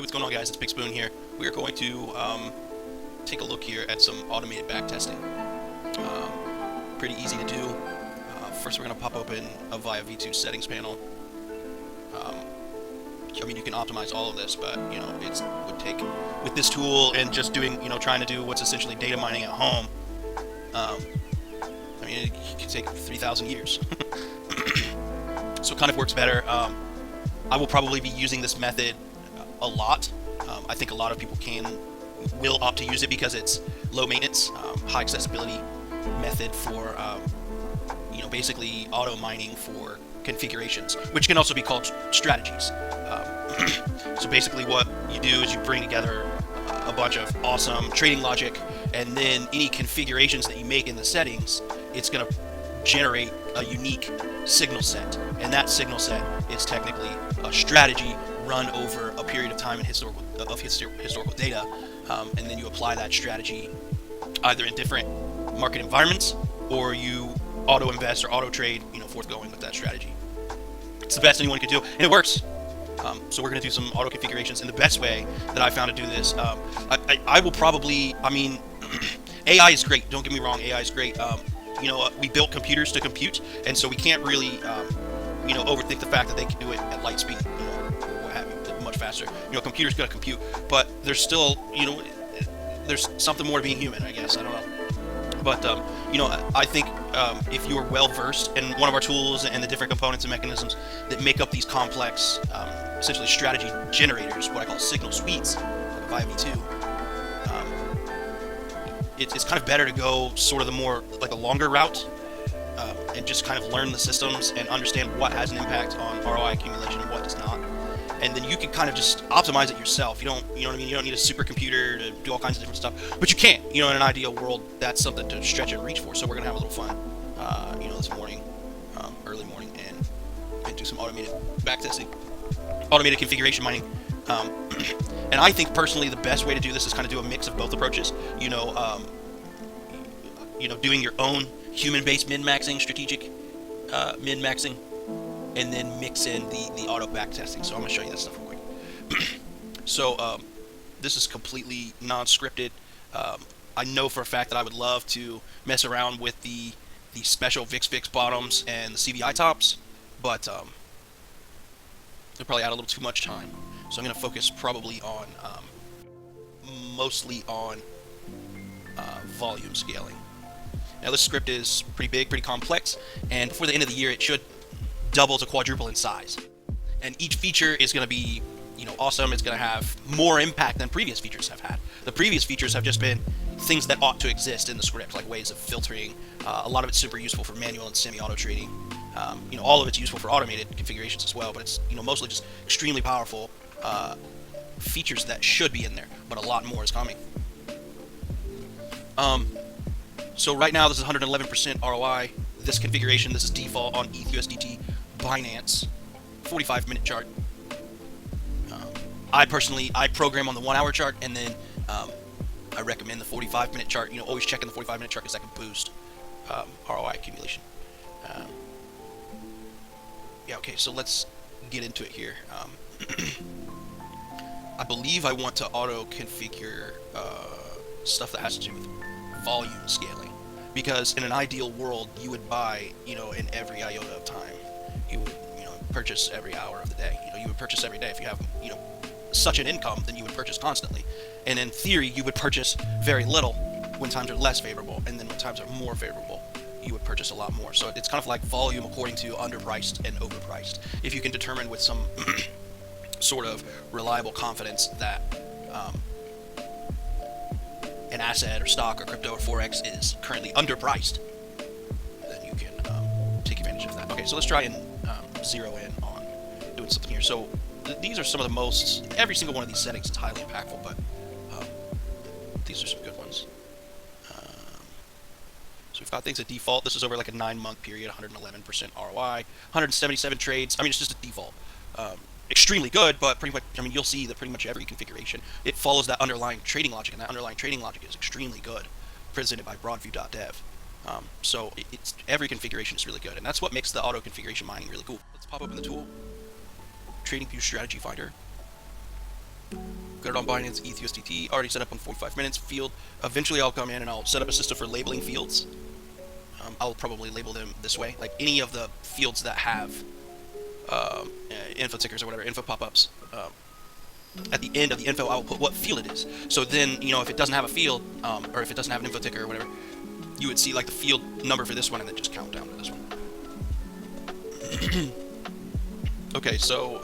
what's going on, guys? It's Big Spoon here. We are going to take a look here at some automated back testing. Pretty easy to do. First, we're going to pop open Evija V2 settings panel. I mean, you can optimize all of this, but it would take with this tool and just doing, trying to do what's essentially data mining at home. I mean, it could take 3,000 years. So it kind of works better. I will probably be using this method a lot. I think a lot of people will opt to use it because it's low maintenance, high accessibility method for basically auto mining for configurations, which can also be called strategies. So basically what you do is you bring together a bunch of awesome trading logic, and then any configurations that you make in the settings, it's going to generate a unique signal set, and that signal set is technically a strategy run over a period of time in historical data, and then you apply that strategy either in different market environments, or you auto invest or auto trade, forthgoing with that strategy. It's the best anyone could do, and it works. So we're going to do some auto configurations, and the best way that I found to do this, I will probably, AI is great, don't get me wrong, AI is great. We built computers to compute, and so we can't really, overthink the fact that they can do it at light speed, what have you, much faster. Computers gotta compute, but there's still, there's something more to being human, I guess. I don't know. But, I think if you are well versed in one of our tools and the different components and mechanisms that make up these complex, essentially strategy generators, what I call signal suites, like Evija V2, it's kind of better to go sort of the more, like a longer route, and just kind of learn the systems and understand what has an impact on ROI accumulation and what does not. And then you can kind of just optimize it yourself. You know what I mean? You don't need a supercomputer to do all kinds of different stuff, but you can. In an ideal world, that's something to stretch and reach for. So we're gonna have a little fun, this morning, early morning, and do some automated backtesting, automated configuration mining. And I think personally the best way to do this is kind of do a mix of both approaches. Doing your own human-based min-maxing, strategic min-maxing, and then mix in the auto backtesting. So I'm going to show you that stuff real quick. So this is completely non-scripted. I know for a fact that I would love to mess around with the special VIX bottoms and the CVI tops, but they'll probably add a little too much time. So I'm going to focus probably on mostly on volume scaling. Now this script is pretty big, pretty complex, and before the end of the year it should double to quadruple in size. And each feature is going to be, awesome. It's going to have more impact than previous features have had. The previous features have just been things that ought to exist in the script, like ways of filtering. A lot of it's super useful for manual and semi-auto trading. All of it's useful for automated configurations as well, but it's, mostly just extremely powerful features that should be in there, but a lot more is coming. So right now this is 111% ROI. This configuration, this is default on ETH USDT Binance 45-minute chart. I program on the 1-hour chart, and then I recommend the 45-minute chart. Always checking the 45-minute chart because that can boost ROI accumulation. Okay, so let's get into it here. I believe I want to auto configure stuff that has to do with volume scaling, because in an ideal world you would buy in every iota of time. You would purchase every hour of the day. You would purchase every day. If you have such an income, then you would purchase constantly, and in theory you would purchase very little when times are less favorable, and then when times are more favorable you would purchase a lot more. So it's kind of like volume according to underpriced and overpriced. If you can determine with some sort of reliable confidence that an asset or stock or crypto or forex is currently underpriced, then you can take advantage of that. Okay, so let's try and zero in on doing something here. So these are some of the most, every single one of these settings is highly impactful, but these are some good ones. So we've got things at default. This is over like a 9-month period, 111% ROI, 177 trades. It's just a default. Extremely good, but pretty much, you'll see that pretty much every configuration, it follows that underlying trading logic, and that underlying trading logic is extremely good, presented by Broadview.dev. So every configuration is really good, and that's what makes the auto configuration mining really cool. Let's pop open the tool, TradingView Strategy Finder. Got it on Binance, ETH, USDT, already set up on 45 minutes, field. Eventually I'll come in and I'll set up a system for labeling fields. I'll probably label them this way, like any of the fields that have info tickers or whatever, info pop-ups. At the end of the info, I'll put what field it is. So then, if it doesn't have a field, or if it doesn't have an info ticker or whatever, you would see like the field number for this one and then just count down to this one. Okay, so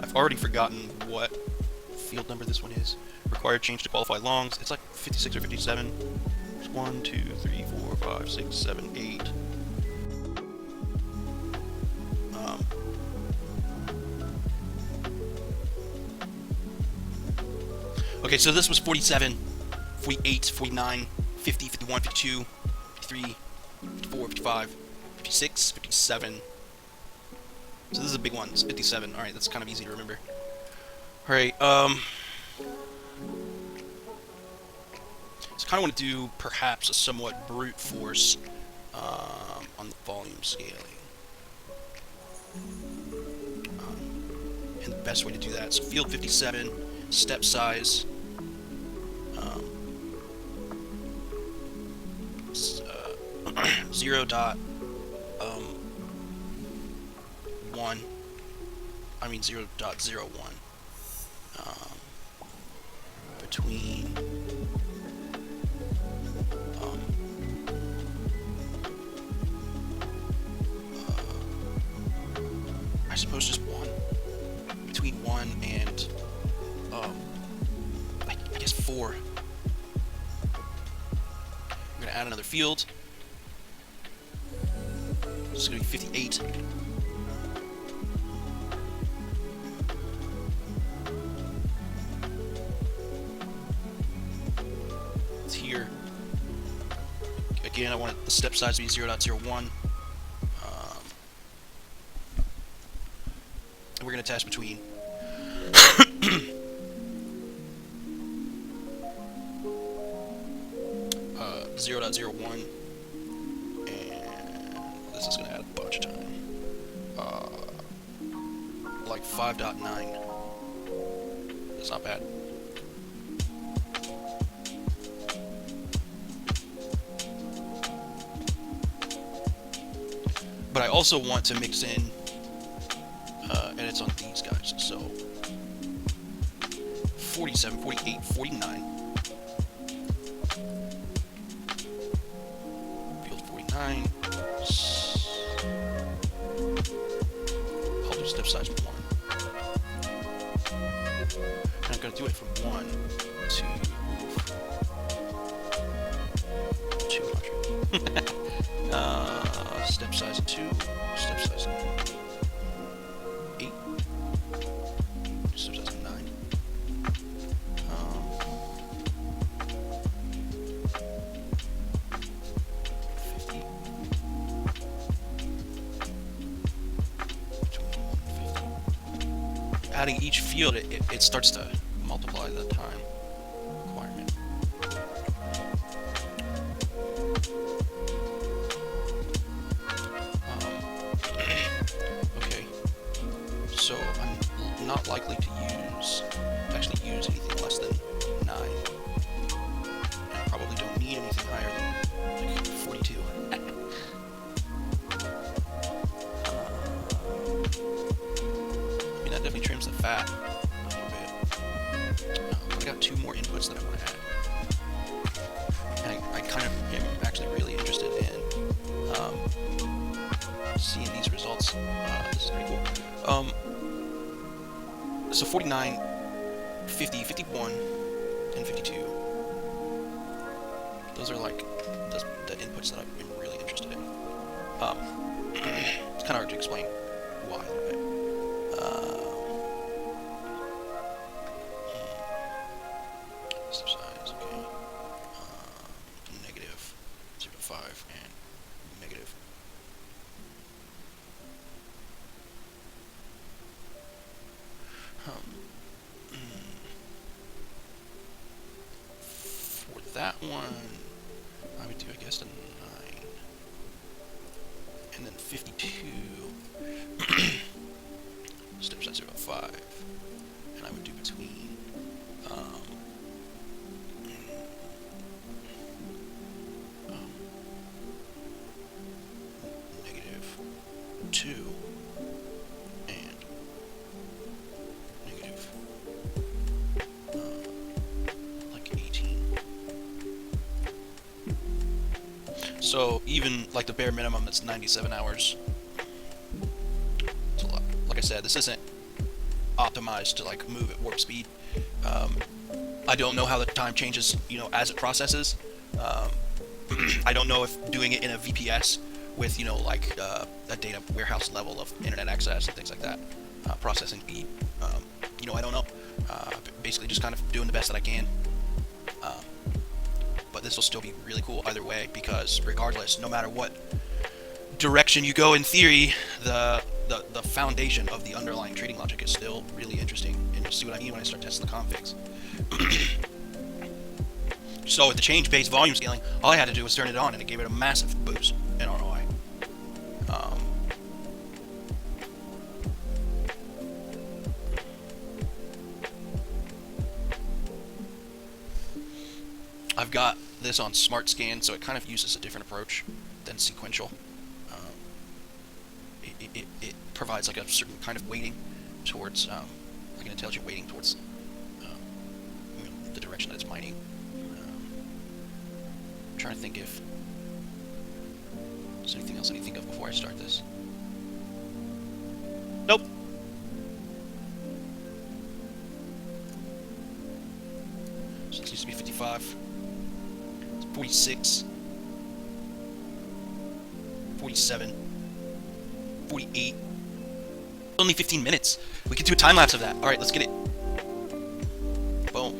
I've already forgotten what field number this one is. Required change to qualify longs. It's like 56 or 57. It's 1, 2, 3, 4, 5, 6, 7, 8. Okay, so this was 47, 48, 49, 50, 51, 52, 53, 54, 55, 56, 57. So this is a big one. It's 57. Alright, that's kind of easy to remember. Alright, so I kind of want to do perhaps a somewhat brute force on the volume scaling. And the best way to do that is field 57, step size, 0.01. I mean 0.01. Between I suppose just 1. Between 1 and I guess 4. I'm gonna add another field. This is gonna be 58. It's here. Again, I want the step size to be 0.01. And we're gonna attach between 0.01, and this is going to add a bunch of time. Like 5.9. That's not bad. But I also want to mix in edits on these guys. So 47, 48, 49. Field 49. I'll do step size 1. And I'm going to do it from 1 to 200. Step size 2. Step size 8. Step size 9. 50. Adding each field, it starts to multiply the time requirement. Okay, so I'm not likely to actually use anything less than 9. And I probably don't need anything higher than like 42. I mean, that definitely trims the fat a little bit. I got 2 more inputs that I want to add. And I kind of am actually really interested in seeing these results. This is pretty cool. So 49, 50, 51, and 52. Those are like the inputs that I'm really interested in. It's kind of hard to explain why a little bit. Step size, okay. Negative 0.5 and negative. For that one, I would do, I guess, a 9. And then 52. Step size 0.5. And I would do between -2 and negative like 18. So even like the bare minimum, that's 97 hours. It's a lot. Like I said, this isn't optimized to like move at warp speed. I don't know how the time changes, you know, as it processes. I don't know if doing it in a VPS with, you know, like a data warehouse level of internet access and things like that, processing speed. You know, I don't know. Basically, just kind of doing the best that I can. But this will still be really cool either way, because regardless, no matter what direction you go in theory, the foundation of the underlying trading logic is still really interesting, and you'll see what I mean when I start testing the configs. So with the change-based volume scaling, all I had to do was turn it on, and it gave it a massive boost in ROI. I've got this on Smart Scan, so it kind of uses a different approach than sequential. It provides like a certain kind of weighting towards, like an intelligent weighting towards you know, the direction that it's mining. I'm trying to think if there's anything else I need to think of before I start this. Nope. So this needs to be 55. 46, 47, 48. Only 15 minutes. We can do a time lapse of that. All right, let's get it. Boom.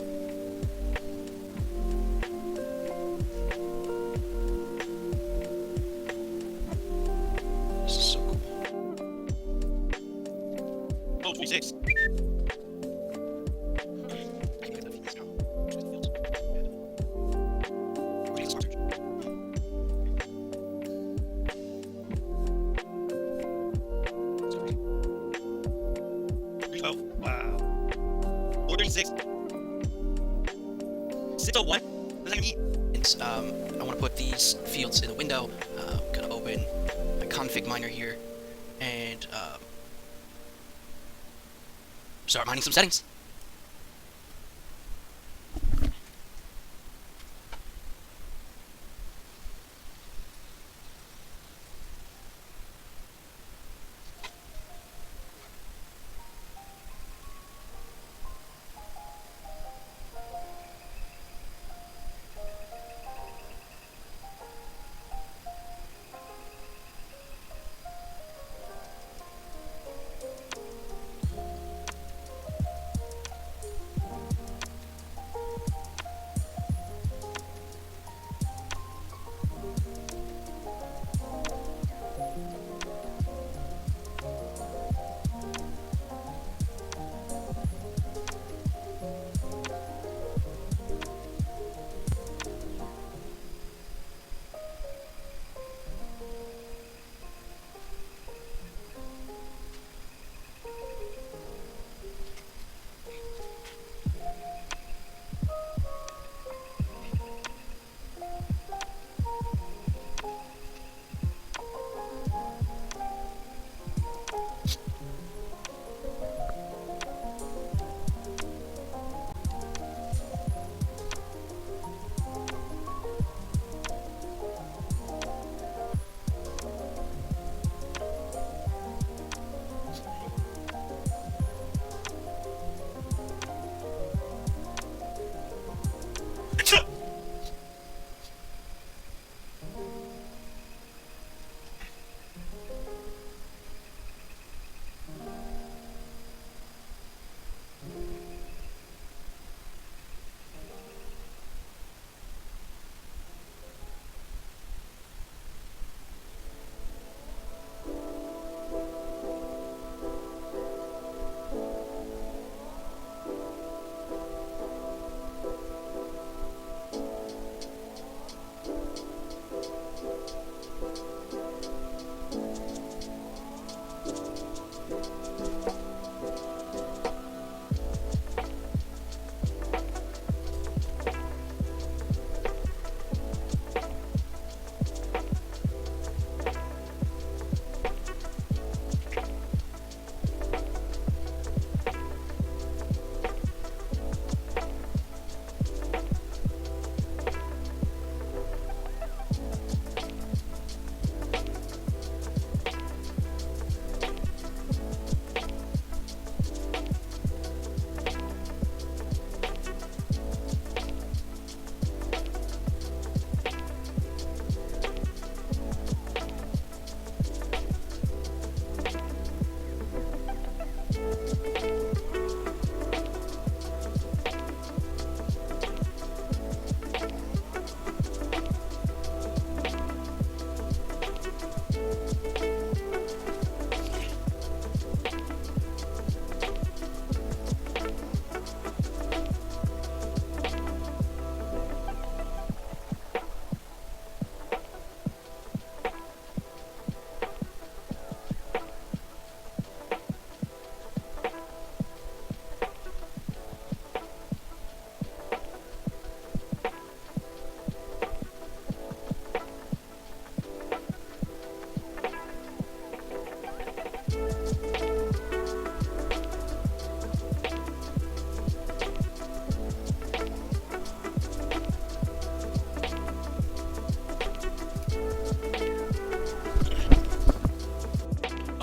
This is so cool. Oh, 46. Oh, wow. 436. 601. What does that mean? It's, I want to put these fields in the window. I'm going to open my config miner here and start mining some settings.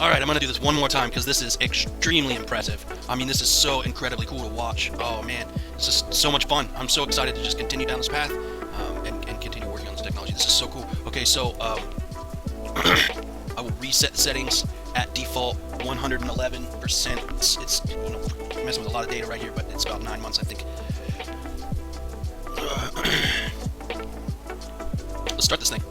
All right, I'm gonna do this one more time because this is extremely impressive. I mean, this is so incredibly cool to watch. Oh man, it's just so much fun. I'm so excited to just continue down this path and continue working on this technology. This is so cool. Okay, so I will reset the settings at default 111%. It's messing with a lot of data right here, but it's about 9 months, I think. Let's start this thing.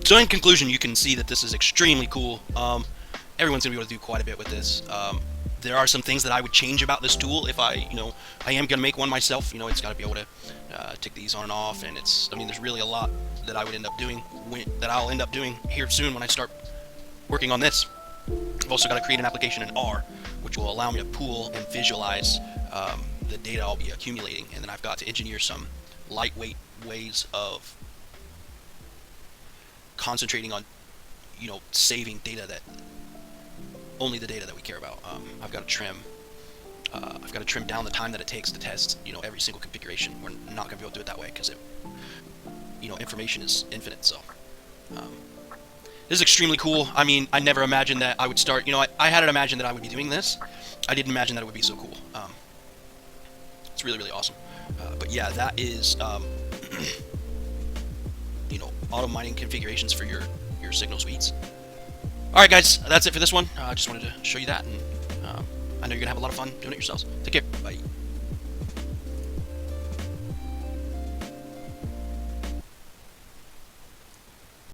So in conclusion, you can see that this is extremely cool. Everyone's gonna be able to do quite a bit with this. There are some things that I would change about this tool if I am gonna make one myself. It's got to be able to tick these on and off, and there's really a lot that I would end up doing, that I'll end up doing here soon when I start working on this. I've also got to create an application in R, which will allow me to pool and visualize the data I'll be accumulating, and then I've got to engineer some lightweight ways of concentrating on saving data, that only the data that we care about. I've got to trim down the time that it takes to test every single configuration. We're not going to be able to do it that way because information is infinite. So this is extremely cool. I never imagined that I would start. I hadn't imagined that I would be doing this. I didn't imagine that it would be so cool. It's really, really awesome. But yeah, that is auto mining configurations for your signal suites. All right, guys, that's it for this one. I just wanted to show you that, and I know you're gonna have a lot of fun doing it yourselves. Take care. Bye.